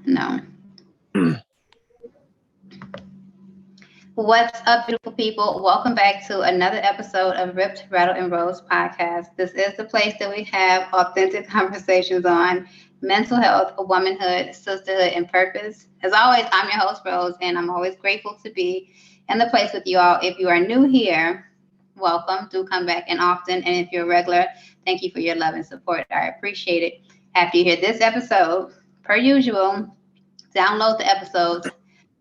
No. What's up, beautiful people? Welcome back to another episode of Ripped, Rattled, and Rose podcast. This is the place that we have authentic conversations on mental health, womanhood, sisterhood, and purpose. As always, I'm your host, Rose, and I'm always grateful to be in the place with you all. If you are new here, welcome. Do come back and often. And if you're a regular, thank you for your love and support. I appreciate it. After you hear this episode, per usual, download the episodes,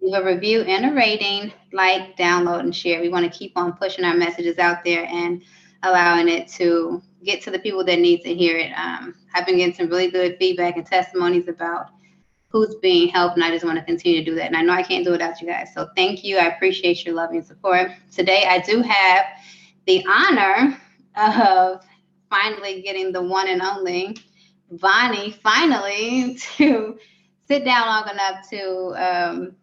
leave a review and a rating, like, download, and share. We want to keep on pushing our messages out there and allowing it to get to the people that need to hear it. I've been getting some really good feedback and testimonies about who's being helped, and I just want to continue to do that. And I know I can't do it without you guys. So thank you. I appreciate your love and support. Today, I do have the honor of finally getting the one and only Vonnie finally to sit down long enough to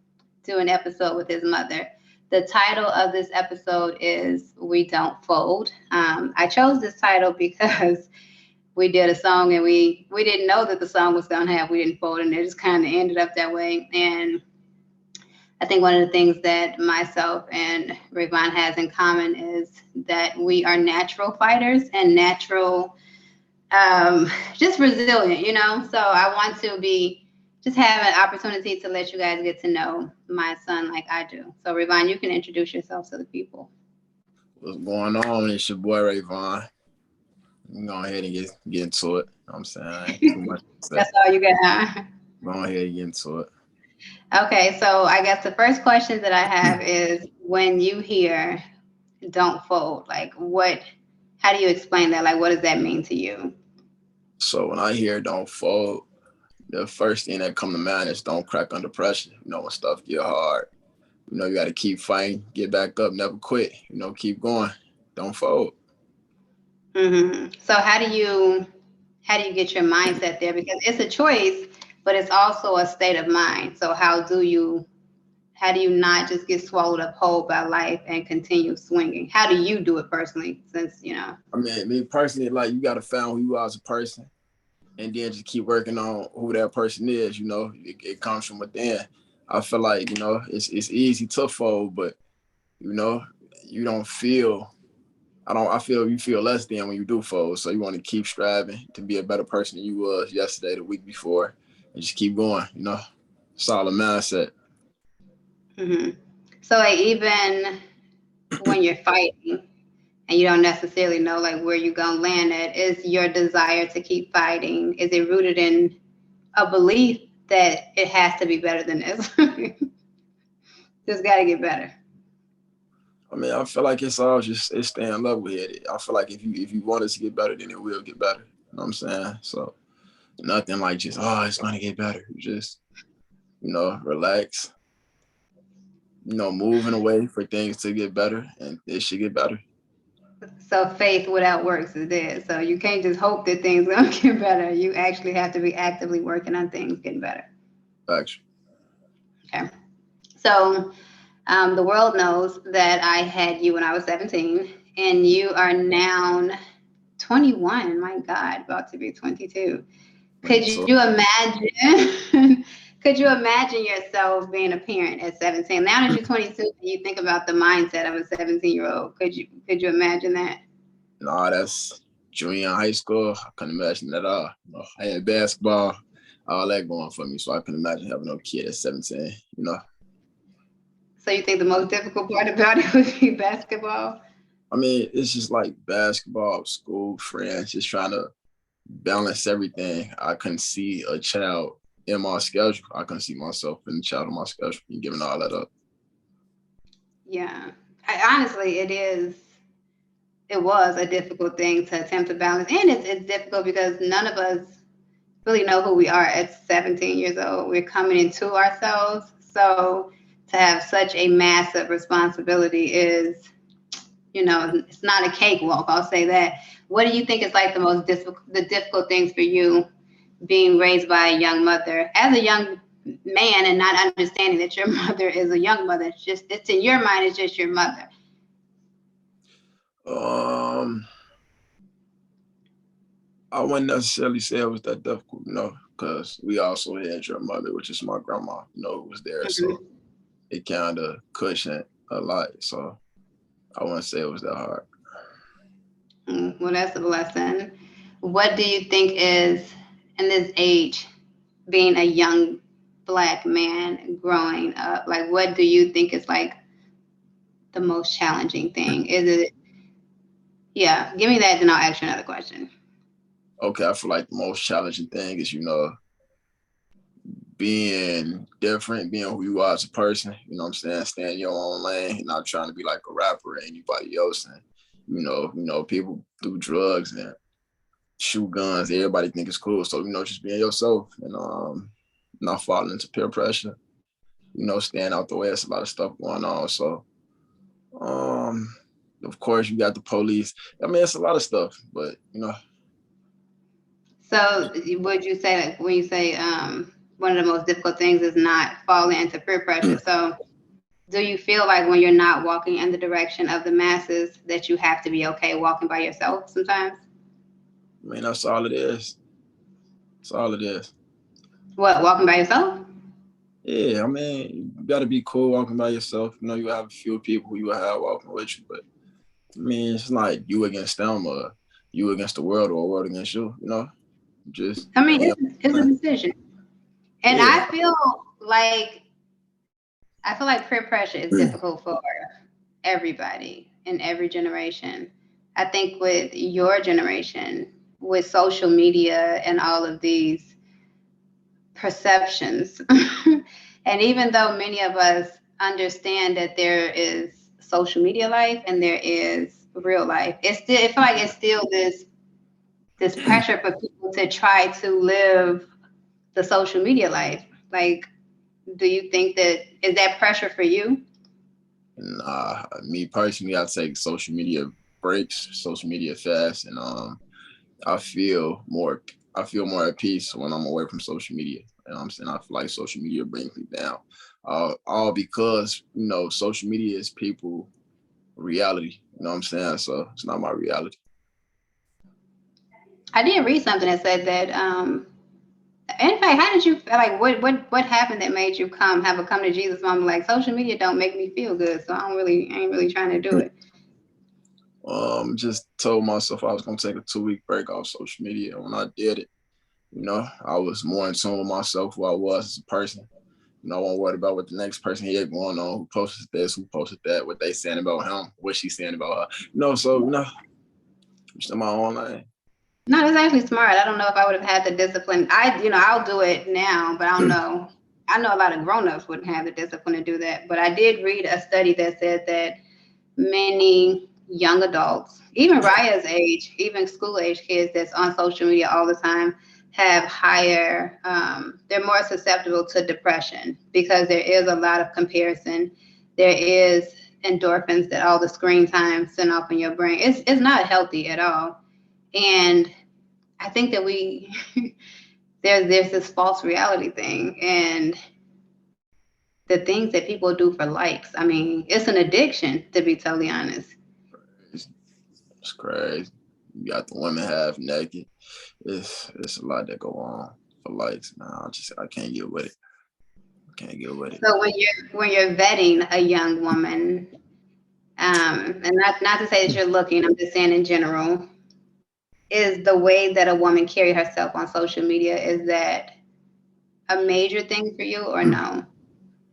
do an episode with his mother. The title of this episode is We Don't Fold. I chose this title because we did a song and we didn't know that the song was going to have We Didn't Fold, and it just kind of ended up that way. And I think one of the things that myself and Rayvon has in common is that we are natural fighters and natural, just resilient, you know? So I want to just have an opportunity to let you guys get to know my son like I do. So Rayvon, you can introduce yourself to the people. What's going on? It's your boy Rayvon. Go ahead and get into it. I'm saying I ain't too much to say. That's all you got. Go ahead and get into it. Okay, so I guess the first question that I have is, when you hear "don't fold," like how do you explain that? Like, what does that mean to you? So when I hear "don't fold," the first thing that come to mind is don't crack under pressure. You know, when stuff get hard, you got to keep fighting, get back up, never quit. Keep going. Don't fold. Mm-hmm. So how do you get your mindset there? Because it's a choice, but it's also a state of mind. So how do you not just get swallowed up whole by life and continue swinging? How do you do it personally? Since I mean, me personally, like, you got to find who you are as a person, and then just keep working on who that person is. It comes from within. I feel like it's easy to fold, but you don't feel. I feel you feel less than when you do fold. So you want to keep striving to be a better person than you was yesterday, the week before, and just keep going. Solid mindset. Mm-hmm. So like, even when you're fighting and you don't necessarily know like where you're gonna land at, is your desire to keep fighting, is it rooted in a belief that it has to be better than this? Just gotta get better. I mean, I feel like it's staying level-headed. I feel like if you want it to get better, then it will get better. You know what I'm saying? So nothing like just, it's gonna get better. Just, relax. Moving away for things to get better, and it should get better. So faith without works is dead. So you can't just hope that things gonna get better. You actually have to be actively working on things getting better. Actually. Okay. So the world knows that I had you when I was 17, and you are now 21. My God, about to be 22. Could you imagine? Could you imagine yourself being a parent at 17? Now that you're 22, and you think about the mindset of a 17-year-old. Could you imagine that? No, that's junior high school. I couldn't imagine that at all. I had basketball, all that going for me, so I couldn't imagine having no kid at 17. So you think the most difficult part about it would be basketball? I mean, it's just like basketball, school, friends, just trying to balance everything. I couldn't see a child in my schedule. I couldn't see myself in the child in my schedule and giving all that up. Yeah. Honestly, it was a difficult thing to attempt to balance. And it's difficult because none of us really know who we are at 17 years old. We're coming into ourselves. So to have such a massive responsibility is, it's not a cakewalk. I'll say that. What do you think is like the difficult things for you being raised by a young mother, as a young man, and not understanding that your mother is a young mother? It's in your mind, it's just your mother. I wouldn't necessarily say it was that difficult, because we also had your mother, which is my grandma, who was there. So Mhm. it kind of cushioned a lot. So I wouldn't say it was that hard. Well, that's a blessing. What do you think is in this age, being a young Black man growing up? Like, what do you think is like the most challenging thing? Is it, yeah, give me that, then I'll ask you another question. Okay, I feel like the most challenging thing is, being different, being who you are as a person, what I'm saying, staying in your own lane, not trying to be like a rapper or anybody else. And, people do drugs and shoot guns. Everybody think it's cool. So, just being yourself and not falling into peer pressure, staying out the way. There's a lot of stuff going on. So, um, of course, you got the police. I mean, it's a lot of stuff, but, So, would you say that when you say one of the most difficult things is not falling into peer pressure? So, do you feel like when you're not walking in the direction of the masses that you have to be okay walking by yourself sometimes? I mean, that's all it is. That's all it is. What, walking by yourself? Yeah, I mean, you gotta be cool walking by yourself. You have a few people who you have walking with you, but I mean, it's not like you against them or you against the world or world against you. Just I mean, being. it's a decision. And Yeah, I feel like peer pressure is difficult for everybody in every generation. I think with your generation, with social media and all of these perceptions, and even though many of us understand that there is social media life and there is real life, I feel like it's still this pressure for people to try to live the social media life. Like, do you think that is that pressure for you? nah, me personally, I take social media breaks, social media fast, and I feel more. I feel more at peace when I'm away from social media. I'm saying? I feel like social media brings me down. All because social media is people reality. You know what I'm saying? So it's not my reality. I did read something that said that. In fact, how did you like? What happened that made you have a come to Jesus moment? Like, social media don't make me feel good, so I ain't really trying to do it. Just told myself I was gonna take a 2 week break off social media. When I did it, I was more in tune with myself, who I was as a person. I wasn't worried about what the next person here going on, who posted this, who posted that, what they saying about him, what she's saying about her. So I'm just in my own lane. No, that's actually smart. I don't know if I would have had the discipline. I'll do it now, but I don't know. I know a lot of grown-ups wouldn't have the discipline to do that. But I did read a study that said that many young adults, even Raya's age, even school age kids that's on social media all the time, have they're more susceptible to depression because there is a lot of comparison. There is endorphins that all the screen time send off in your brain. It's not healthy at all. And I think that there's this false reality thing and the things that people do for likes. I mean, it's an addiction to be totally honest. It's, it's crazy. You got the women half naked. It's a lot that go on for likes. Nah, I can't get with it. I can't get with it. So when you're vetting a young woman, and not to say that you're looking, I'm just saying in general, is the way that a woman carry herself on social media, is that a major thing for you or no?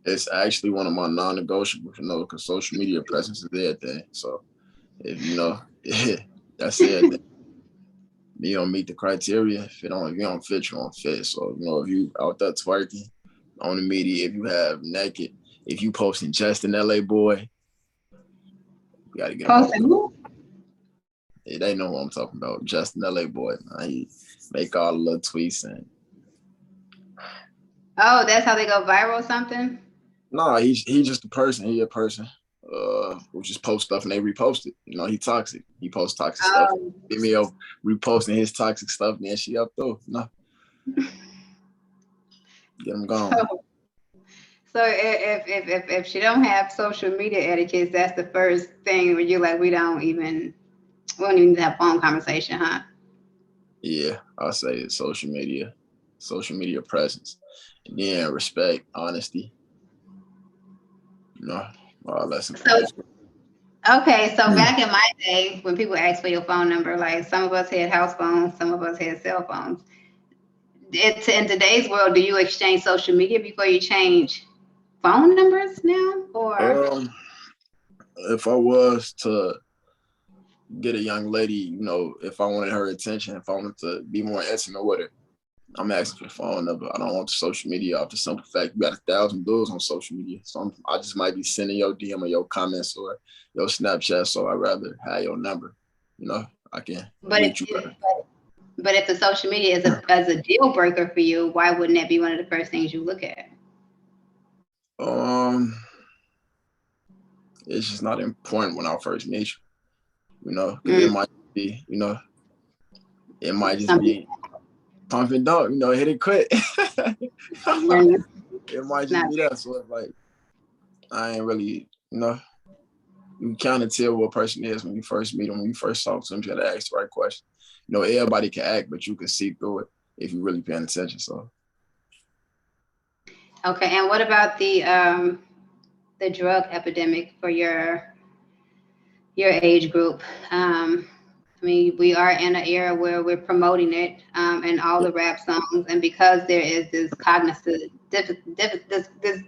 It's actually one of my non-negotiables, because social media presence is everything. So if that's it. You don't meet the criteria. If you don't fit, you don't fit. So if you out there twerking on the media, if you have naked, if you posting just an LA boy, you got to get them off Posting the. who? Yeah, they know what I'm talking about. Just an LA boy. Man. He make all the little tweets and Oh, that's how they go viral or something? no, he's just a person. He a person. Who just post stuff and they repost it. He toxic. He posts toxic stuff. Oh, Female reposting his toxic stuff, then she up though. Get him gone. so so if she don't have social media etiquette, that's the first thing where you're like, we don't even have phone conversation, huh? Yeah, I say it's social media. social media presence, and then respect, honesty, you know, all that's So, important. okay, so back in my day, when people asked for your phone number, like some of us had house phones, some of us had cell phones. It's in today's world, do you exchange social media before you change phone numbers now? Or If I was to get a young lady, you know, if I wanted her attention, if I wanted to be more intimate with her, I'm asking for the phone number. I don't want the social media off the simple fact you got 1,000 dudes on social media. So I just might be sending your DM or your comments or your Snapchat. So I'd rather have your number. You know, I can but reach you better. if the social media is a deal breaker for you, why wouldn't that be one of the first things you look at? Um, it's just not important when I first meet you know, because it Mm, might be, you know, it might just some be people pump and dump, you know, hit it quick. are It might just not. be that. So it's like, I ain't really, you know, you kind of tell what a person is when you first meet them, when you first talk to them, you gotta ask the right question. You know, everybody can act, but you can see through it if you're really paying attention. So Okay, and what about the drug epidemic for your age group? I mean, we are in an era where we're promoting it in all the rap songs, and because there is this cognitive, this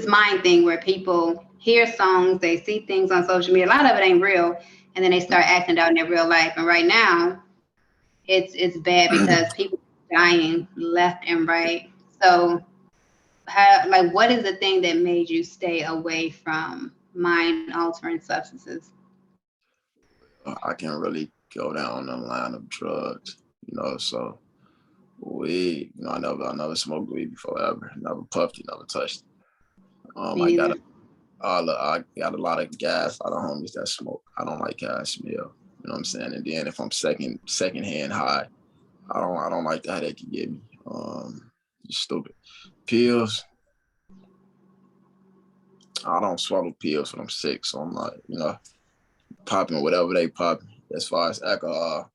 mind thing where people hear songs, they see things on social media. A lot of it ain't real, and then they start acting out in their real life. And right now, it's bad because people are dying left and right. So, how, like, what is the thing that made you stay away from mind altering substances? I can't really go down the line of drugs, you know. So weed, you know, I never smoked weed before ever. Never puffed it, never touched it. Me I got neither. I got a lot of gas, a lot of homies that smoke. I don't like gas smell. You know what I'm saying? And then if I'm secondhand high, I don't like that they can get me. Just stupid. Pills, I don't swallow pills when I'm sick, so I'm not, you know, popping whatever they popping. As far as alcohol,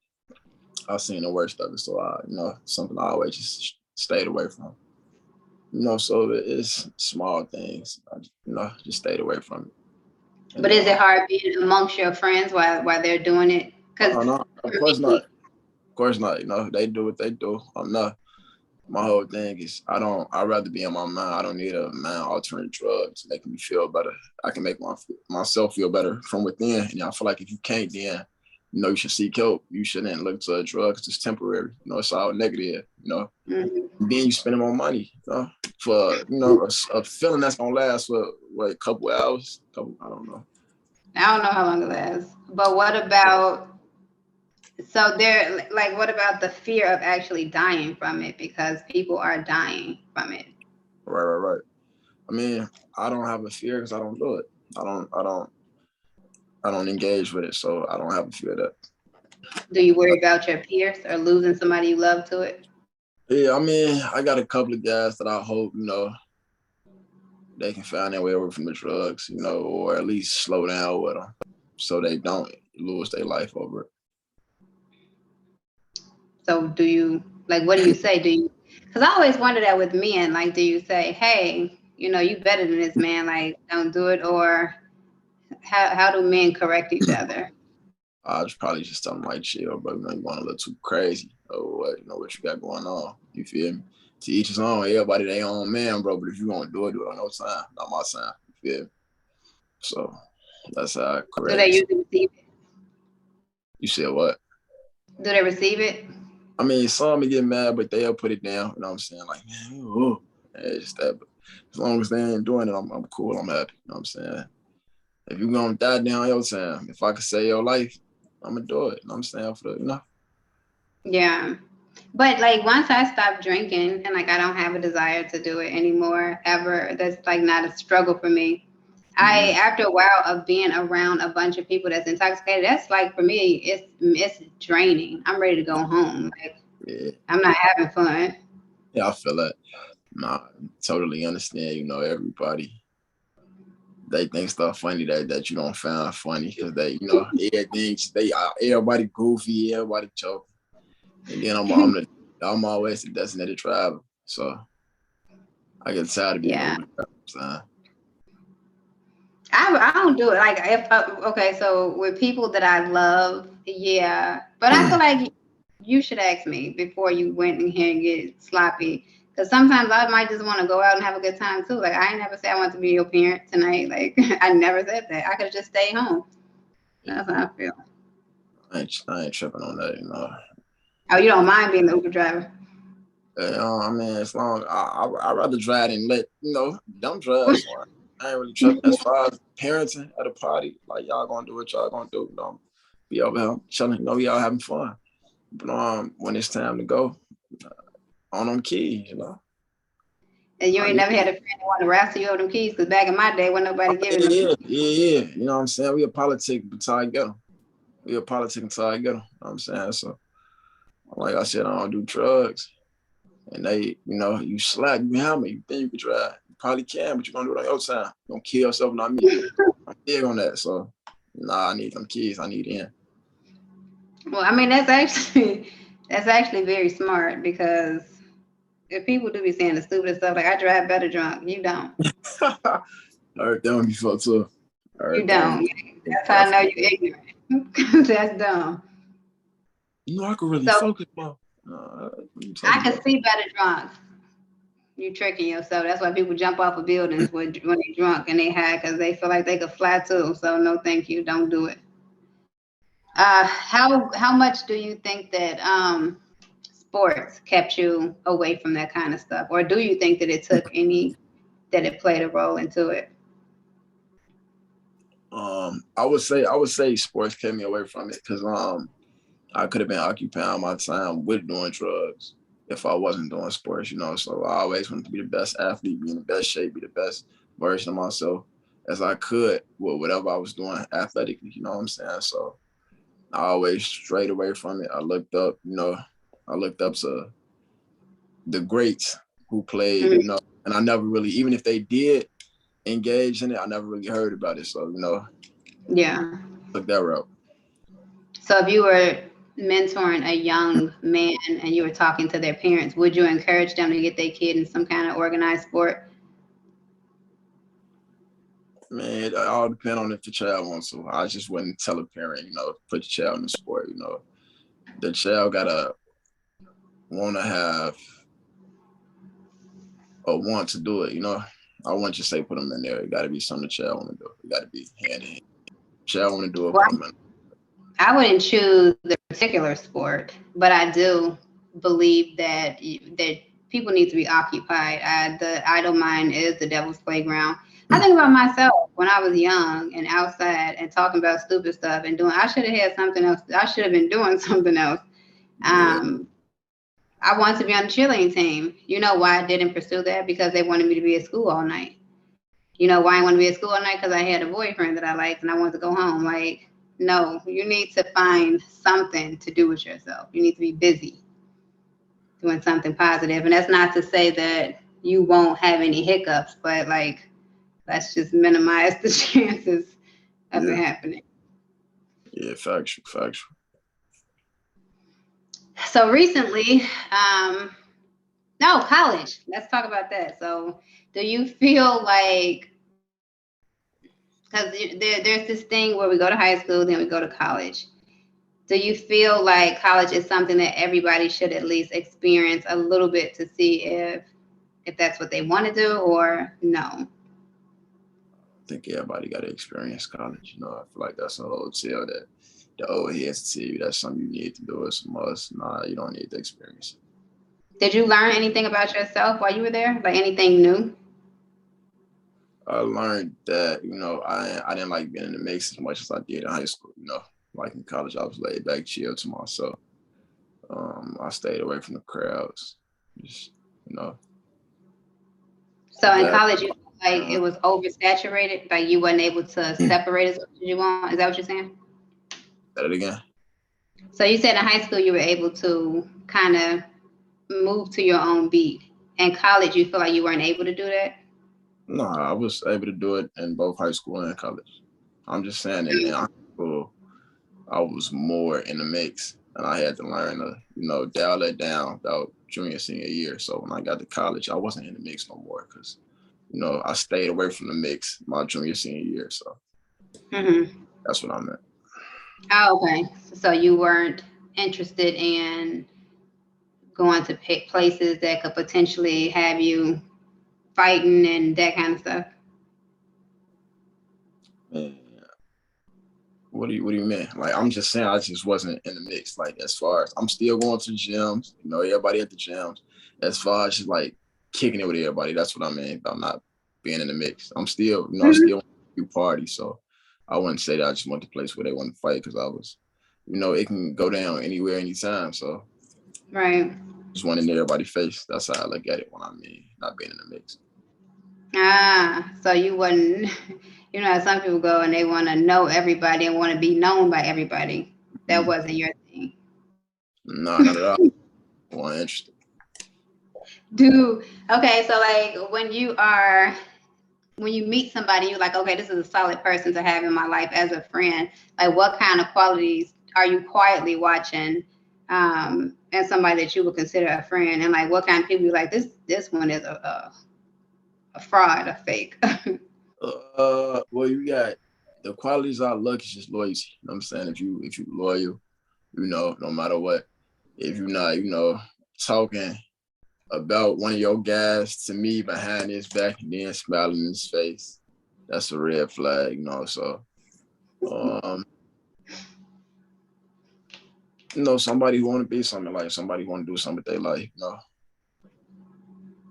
I've seen the worst of it, so you know, something I always just stayed away from. You know, so it's small things. You know, just stayed away from it. But And is it hard being amongst your friends while they're doing it? Because oh no, of for course not. me, Of course not. You know, they do what they do. I'm not. My whole thing is I'd rather be in my mind. I don't need a mind altering drugs making me feel better. I can make myself feel better from within. And I feel like if you can't, then you know you should seek help. You shouldn't look to a drug because it's temporary. You know, it's all negative. You know, mhm. and then you spending more money. You know, for you know a feeling that's gonna last for what, a couple hours. Couple, I don't know. I don't know how long it lasts. But what about so there like what about the fear of actually dying from it because people are dying from it? Right. I mean, I don't have a fear because I don't do it. I don't. I don't. I don't engage with it, so I don't have a fear of that. Do you worry about your peers or losing somebody you love to it? Yeah, I mean, I got a couple of guys that I hope, you know, they can find their way away from the drugs, you know, or at least slow down with them so they don't lose their life over it. So do you like what do you say? Do you because I always wonder that with men, like do you say, hey, you know, you better than this man, like don't do it, or how do men correct each other? I just probably just tell them like chill, but you know, you want a little too crazy or what, you know, what you got going on. You feel me? To each his own, everybody their own man, bro. But if you gonna do it on no time, not my time. You feel me? So that's how I Do they correct. usually receive it? You said what? Do they receive it? I mean, some may get mad, but they'll put it down. You know what I'm saying? Like, man, ooh. It's just that. But as long as they ain't doing it, I'm cool. I'm happy. You know what I'm saying? If you're gonna die down your time, if I could save your life, I'm gonna do it. You know what I'm saying? For the, you know. Yeah. But like once I stop drinking and like I don't have a desire to do it anymore ever, that's like not a struggle for me. I Mm-hmm. after a while of being around a bunch of people that's intoxicated, that's like for me, it's draining. I'm ready to go home. Like Yeah, I'm not having fun. yeah, I feel that. Nah, totally understand. You know, everybody they think stuff funny that you don't find funny because they, you know, everything everybody goofy, everybody joking, and then I'm always the designated driver, so I get tired of being Yeah. over the time. I don't do it. Like if okay, so with people that I love, yeah. But I feel like you should ask me before you went in here and get sloppy. Because sometimes I might just want to go out and have a good time too. Like I ain't never said I want to be your parent tonight. Like I never said that. I could just stay home. That's how I feel. I ain't tripping on that, Oh, you don't mind being the Uber driver? I mean, as long I rather drive than let don't drive. So I ain't really tripping as far as parenting at a party. Like y'all gonna do what y'all gonna do. Be over here chilling. We all having fun. But when it's time to go, on them keys. And you I ain't need. never had a friend that want to wrestle you over them keys? Because back in my day, when nobody giving them Yeah, keys. yeah. You know what I'm saying? We a politic until I get them. We a politic until I get them. You know what I'm saying? So, like I said, I don't do drugs. And they, you slack, you hammer, you think you can drive. You probably can, but you're gonna do it on your time. You're gonna kill yourself, not me. I'm big on that. So, I need them keys. I need in. Well, I mean, that's actually very smart because if people do be saying the stupidest stuff, like I drive better drunk, you don't. I heard that one before too. I You heard that one don't. before. That's how I know you're ignorant. That's dumb. I could really So focus on. What you I talking can about? see better drunk. You tricking yourself. That's why people jump off of buildings when they drunk and they high because they feel like they could fly too. So no, thank you. Don't do it. How much do you think that sports kept you away from that kind of stuff, or do you think that it played a role into it? I would say sports kept me away from it because I could have been occupying my time with doing drugs if I wasn't doing sports. So I always wanted to be the best athlete, be in the best shape, be the best version of myself as I could with whatever I was doing athletically, you know what I'm saying? So I always strayed away from it. I looked up to the greats who played, Mhm. and I never really, even if they did engage in it, I never really heard about it. So, Yeah. took that route. So if you were mentoring a young man and you were talking to their parents, would you encourage them to get their kid in some kind of organized sport? Man, it all depends on if the child wants to. I just wouldn't tell a parent, put your child in the sport. The child gotta wanna have or want to do it. I wouldn't just say put them in there. It gotta be something the child wanna do. It gotta be hand in hand. Child wanna do it, Well, put them in. I wouldn't choose the particular sport, but I do believe that people need to be occupied. The idle mind is the devil's playground. I think about myself when I was young and outside and talking about stupid stuff and doing. I should have had something else. I should have been doing something else. Yeah. Um, I wanted to be on the cheerleading team. You know why I didn't pursue that? Because they wanted me to be at school all night. You know why I want to be at school all night? Because I had a boyfriend that I liked and I wanted to go home. Like, no, you need to find something to do with yourself. You need to be busy doing something positive. And that's not to say that you won't have any hiccups, but like, let's just minimize the chances of it Yeah. happening. Yeah, factual. So recently, no, college. Let's talk about that. So, do you feel like because there's this thing where we go to high school, then we go to college. Do you feel like college is something that everybody should at least experience a little bit to see if that's what they want to do or no? I think everybody got to experience college. I feel like that's a whole tale that the old heads tell you that's something you need to do. It's a must. Nah, you don't need to experience it. Did you learn anything about yourself while you were there? Like anything new? I learned that, I didn't like being in the mix as much as I did in high school. Like in college, I was laid back, chill to myself. I stayed away from the crowds. Just, you know, So in that. college, you felt like Uh, it was oversaturated, like you wasn't able to say separate as much as you want. Is that what you're saying? it again. So you said in high school you were able to kind of move to your own beat. In college, you feel like you weren't able to do that? No, I was able to do it in both high school and college. I'm just saying in high school, I was more in the mix. and I had to learn to, dial that down about junior, senior year. So when I got to college, I wasn't in the mix no more because, I stayed away from the mix my junior, senior year. So that's what I meant. Oh, okay. So you weren't interested in going to places that could potentially have you fighting and that kind of stuff. Man, what do you mean? Like, I'm just saying, I just wasn't in the mix. Like, as far as I'm still going to the gyms, everybody at the gyms. As far as just like kicking it with everybody, that's what I mean. I'm not being in the mix. I'm still, still do parties. So I wouldn't say that I just went to a place where they want to fight because I was, it can go down anywhere, anytime. So right. Just wanting everybody's face. That's how I look at it when I mean not being in the mix. Ah, so you wouldn't, some people go and they want to know everybody and want to be known by everybody. That wasn't your thing. No, not at all. I wasn't interested. Okay, so like when you meet somebody, you're like, okay, this is a solid person to have in my life as a friend. Like, what kind of qualities are you quietly watching, and somebody that you would consider a friend, and like, what kind of people you like? This one is a fraud, a fake. Well, you got the qualities I look is just loyalty. You know what I'm saying? If you loyal, no matter what. If you're not, talking about one of your guys to me behind his back and then smiling in his face, that's a red flag, So, somebody who want to be something like somebody who want to do something with their life,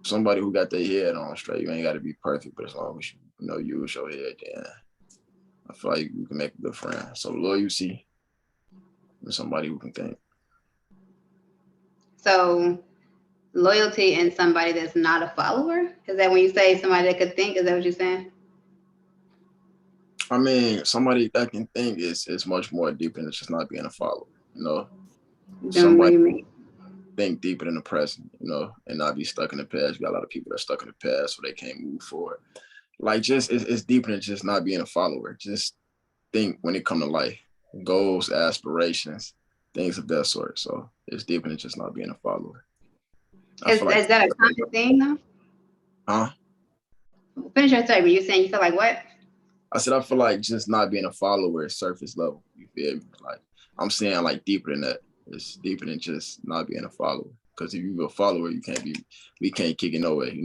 somebody who got their head on straight. You ain't got to be perfect, but as long as you use your head, then I feel like you can make a good friend. So loyalty and somebody who can think. So loyalty and somebody that's not a follower? Is that when you say somebody that could think? Is that what you're saying? I mean, somebody that can think is much more deeper than just not being a follower. Then what do Somebody you mean? think deeper than the present, and not be stuck in the past. You got a lot of people that are stuck in the past, so they can't move forward. Like, just it's deeper than just not being a follower. Just think when it comes to life, goals, aspirations, things of that sort. So it's deeper than just not being a follower. Is that a common thing though? Huh? Finish your story, but you're saying you feel like what? I said I feel like just not being a follower is surface level. You feel me? Like, I'm saying like deeper than that. It's deeper than just not being a follower. Because if you're a follower, we can't kick it no way,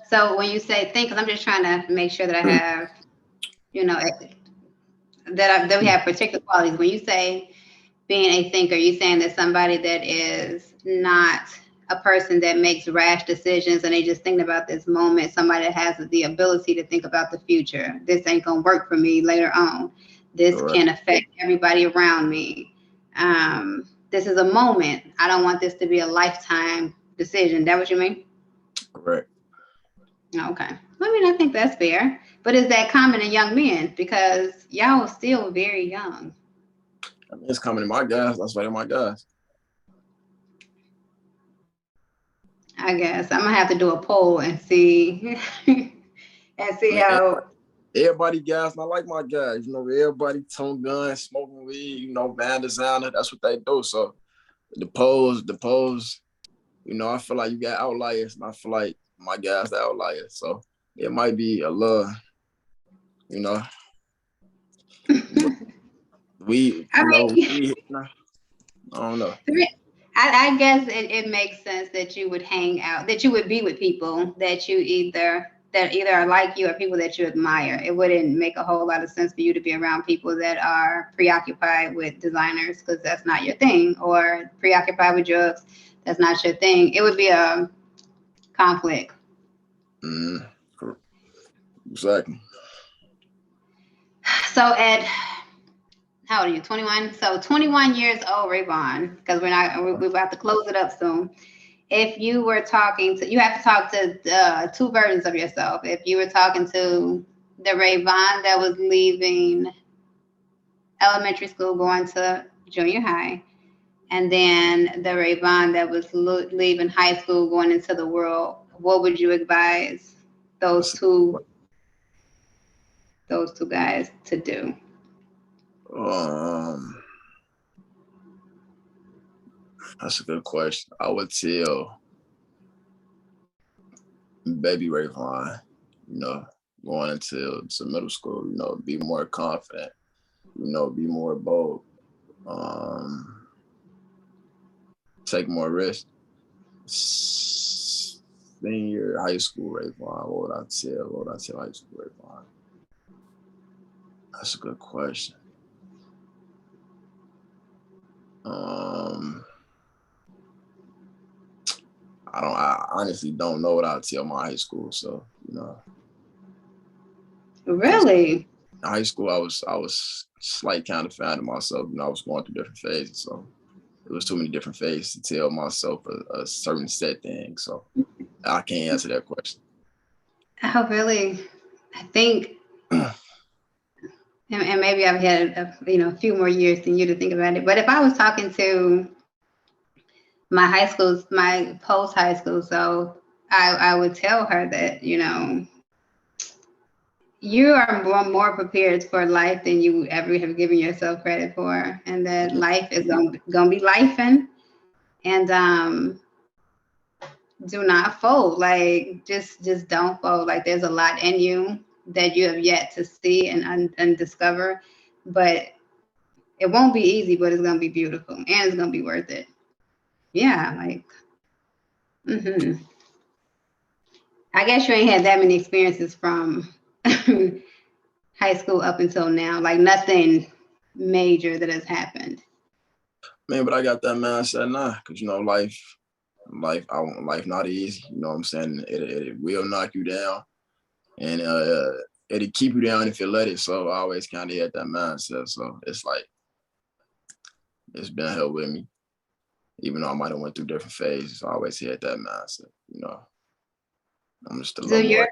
So when you say think, because I'm just trying to make sure that I have, that we have particular qualities. When you say being a thinker, you're saying that somebody that is not a person that makes rash decisions and they just think about this moment, somebody that has the ability to think about the future. This ain't gonna work for me later on. This Correct. can affect everybody around me. This is a moment. I don't want this to be a lifetime decision. That what you mean? Correct. Okay. I mean, I think that's fair. But is that common in young men? Because y'all still very young. I mean, it's coming to my guys. That's why they're my guys. I guess I'm gonna have to do a poll and see and see Man, how. everybody guys not like my guys. Everybody tone gun, smoking weed, band designer. That's what they do. So the pose, I feel like you got outliers, and I feel like my guys the outliers. So it might be a little, but we, I mean, I don't know. I guess it makes sense that you would hang out, that you would be with people that either are like you or people that you admire. It wouldn't make a whole lot of sense for you to be around people that are preoccupied with designers because that's not your thing, or preoccupied with drugs. That's not your thing. It would be a conflict. Exactly. So at how old are you? 21. So 21 years old, Rayvon, because we're about to close it up soon. If you were talking to, you have to talk to two versions of yourself. If you were talking to the Rayvon that was leaving elementary school, going to junior high, and then the Rayvon that was leaving high school, going into the world, what would you advise those two guys to do? Um, That's a good question. I would tell baby Rayvon, going into middle school, be more confident, be more bold, take more risks. Senior high school Rayvon, what would I tell? What would I tell high school Rayvon? That's a good question. I honestly don't know what I'd tell my high school. So, Really? high school, I was slight kind of finding myself. I was going through different phases. So it was too many different phases to tell myself a certain set thing. So I can't answer that question. Oh, really? I think, and maybe I've had a few more years than you to think about it. But if I was talking to my high school, my post high school, so I would tell her that you are more prepared for life than you ever have given yourself credit for, and that life is gonna be lifing, and do not fold. Like just don't fold. Like there's a lot in you that you have yet to see and discover, but it won't be easy, but it's gonna be beautiful and it's gonna be worth it. Yeah, like. I guess you ain't had that many experiences from high school up until now, like nothing major that has happened. Man, but I got that mindset now, because life not easy. You know what I'm saying? It will knock you down, and it'll keep you down if you let it. So I always kind of had that mindset. So it's like it's been held with me, even though I might have went through different phases. I always had that mindset. I'm just a So little more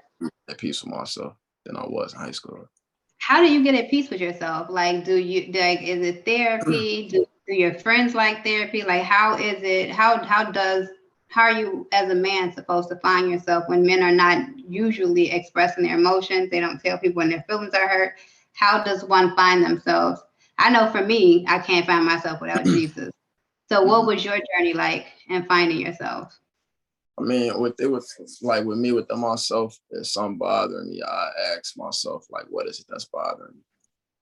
at peace with myself than I was in high school. how do you get at peace with yourself? Like, is it therapy? Do your friends like therapy? Like, how is it? How are you as a man supposed to find yourself when men are not usually expressing their emotions? They don't tell people when their feelings are hurt. How does one find themselves? I know for me, I can't find myself without Jesus. So, what was your journey like in finding yourself? I mean, it was like with me, with myself, if something bothering me, I ask myself, like, what is it that's bothering me?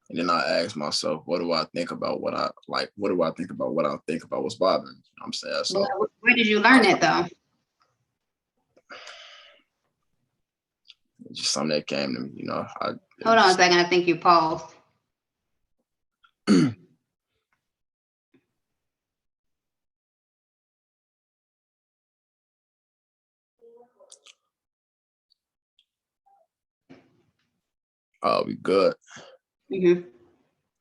And then I ask myself, what do I think about what I like? What do I think about what I think about what's bothering me? You know what I'm saying? So Where did you learn it though? just something that came to me, Hold on a second. I think you paused. I'll be good. Mm-hmm.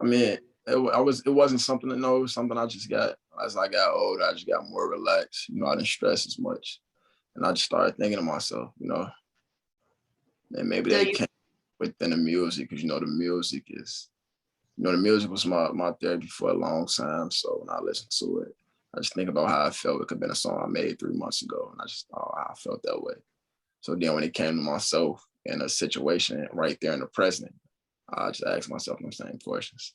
I mean, it wasn't something to know, something I just got as I got older, I just got more relaxed. I didn't stress as much. And I just started thinking to myself, and maybe So that you came within the music, because the music was my therapy for a long time. So when I listen to it, I just think about how I felt. It could have been a song I made 3 months ago, and I just thought I felt that way. So then when it came to myself in a situation right there in the present, I just asked myself the same questions.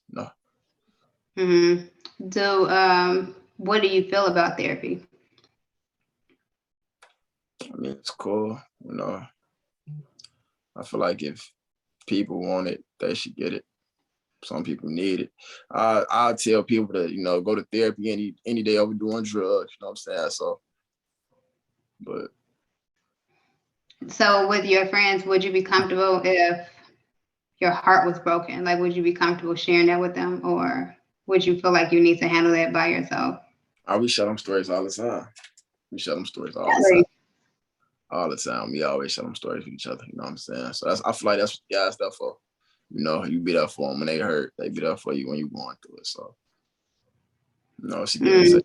Mm-hmm. What do you feel about therapy? I mean, it's cool. I feel like if people want it, they should get it. Some people need it. I tell people to go to therapy any day over doing drugs. You know what I'm saying? So with your friends, would you be comfortable if your heart was broken? Like, would you be comfortable sharing that with them, or would you feel like you need to handle that by yourself? we share them stories all the time. We share them stories all the time. Really? All the time. We always share them stories with each other. You know what I'm saying? So I feel like that's what guys there for. You be there for them when they hurt. They be there for you when you're going through it. So, it's a give and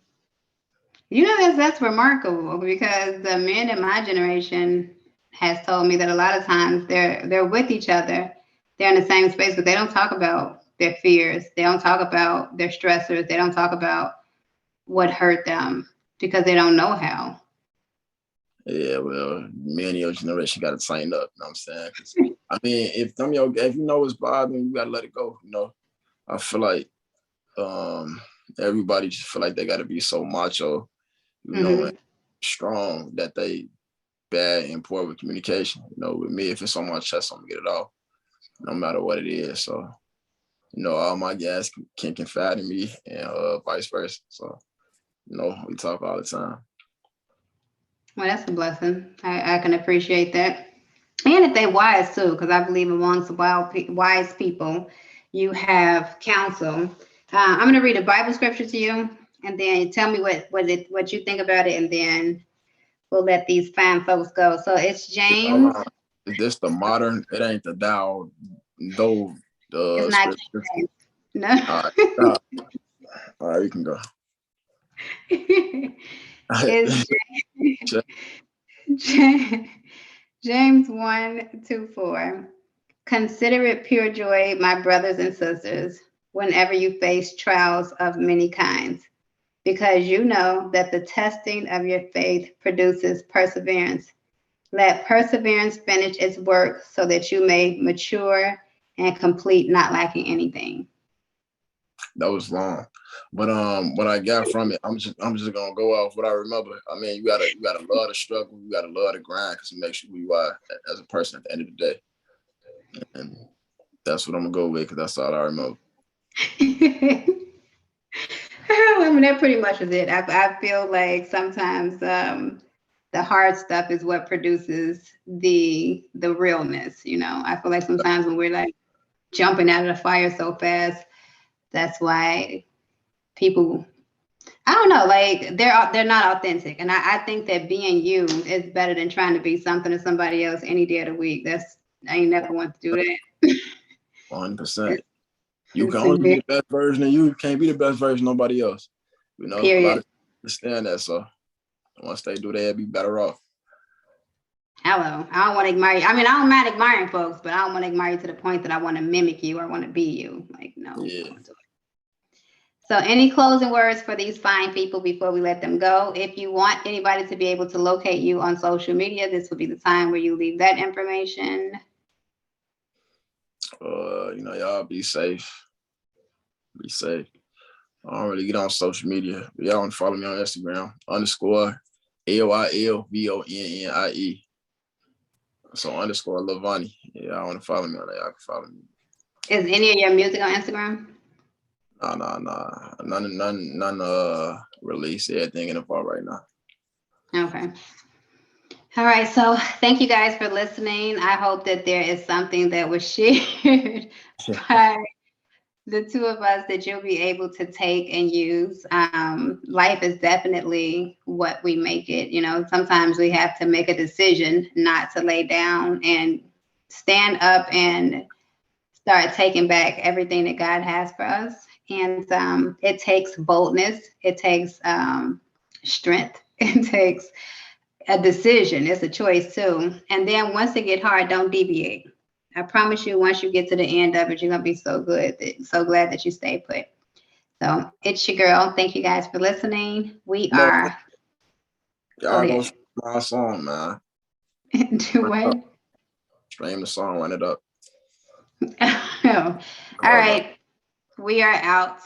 take. That's remarkable because the men in my generation has told me that a lot of times they're with each other, they're in the same space, but they don't talk about their fears. They don't talk about their stressors. They don't talk about what hurt them because they don't know how. Yeah, well, me and your generation got to sign up. You know what I'm saying? 'Cause, I mean, if you know it's bothering you, got to let it go. I feel like everybody just feel like they got to be so macho you know, and strong that they bad and poor with communication. You know, with me, if it's on my chest, I'm gonna get it off, no matter what it is. So, you know, all my guys can confide in me and vice versa. So, you know, we talk all the time. Well, that's a blessing. I can appreciate that. And if they wise too, because I believe amongst wise people, you have counsel. I'm going to read a Bible scripture to you, and then tell me what you think about it, and then we'll let these fine folks go. So it's Hold James. on. Is this the modern? It ain't the Dow, though. It's The not scripture. James. No. All right, all right, you can go. It's James 1:2-4. Consider it pure joy, my brothers and sisters, whenever you face trials of many kinds, because you know that the testing of your faith produces perseverance. Let perseverance finish its work so that you may mature and complete, not lacking anything. That was long, but what I got from it, I'm just gonna go off what I remember. I mean, you gotta love the struggle, you gotta love the grind, because it makes you who you are as a person at the end of the day, and that's what I'm gonna go with, because that's all I remember. I mean, that pretty much is it. I feel like sometimes the hard stuff is what produces the realness. You know, I feel like sometimes when we're like jumping out of the fire so fast, that's why people, I don't know, like they're not authentic. And I think that being you is better than trying to be something to somebody else any day of the week. I ain't never want to do that. 100%. You can It's a only be big the best version of you. You can't be the best version of nobody else. You know, a lot period. of people understand that. So once they do that, they'll be better off. Hello. I don't want to admire you. I mean, I don't mind admiring folks, but I don't want to admire you to the point that I want to mimic you or want to be you. Like, no, Yeah. don't do it. So, any closing words for these fine people before we let them go? If you want anybody to be able to locate you on social media, this will be the time where you leave that information. You know, y'all be safe. Be safe. I don't really get on social media, but y'all want to follow me on Instagram _LYLVONNIE. So _Lavani. Yeah, I want to follow me on that. Y'all can follow me. Is any of your music on Instagram? Nah. None release everything in the part right now. Okay. All right. So, thank you guys for listening. I hope that there is something that was shared by the two of us that you'll be able to take and use. Life is definitely what we make it. You know, sometimes we have to make a decision not to lay down and stand up and start taking back everything that God has for us. And it takes boldness, it takes strength, it takes a decision. It's a choice too. And then once it get hard, don't deviate. I promise you, once you get to the end of it, you're gonna be so glad that you stay put. So it's your girl. Thank you guys for listening. We No, are. Go y'all go ahead. stream my song, man. Do what? Stream the song, run it up. Oh. All right. We are out.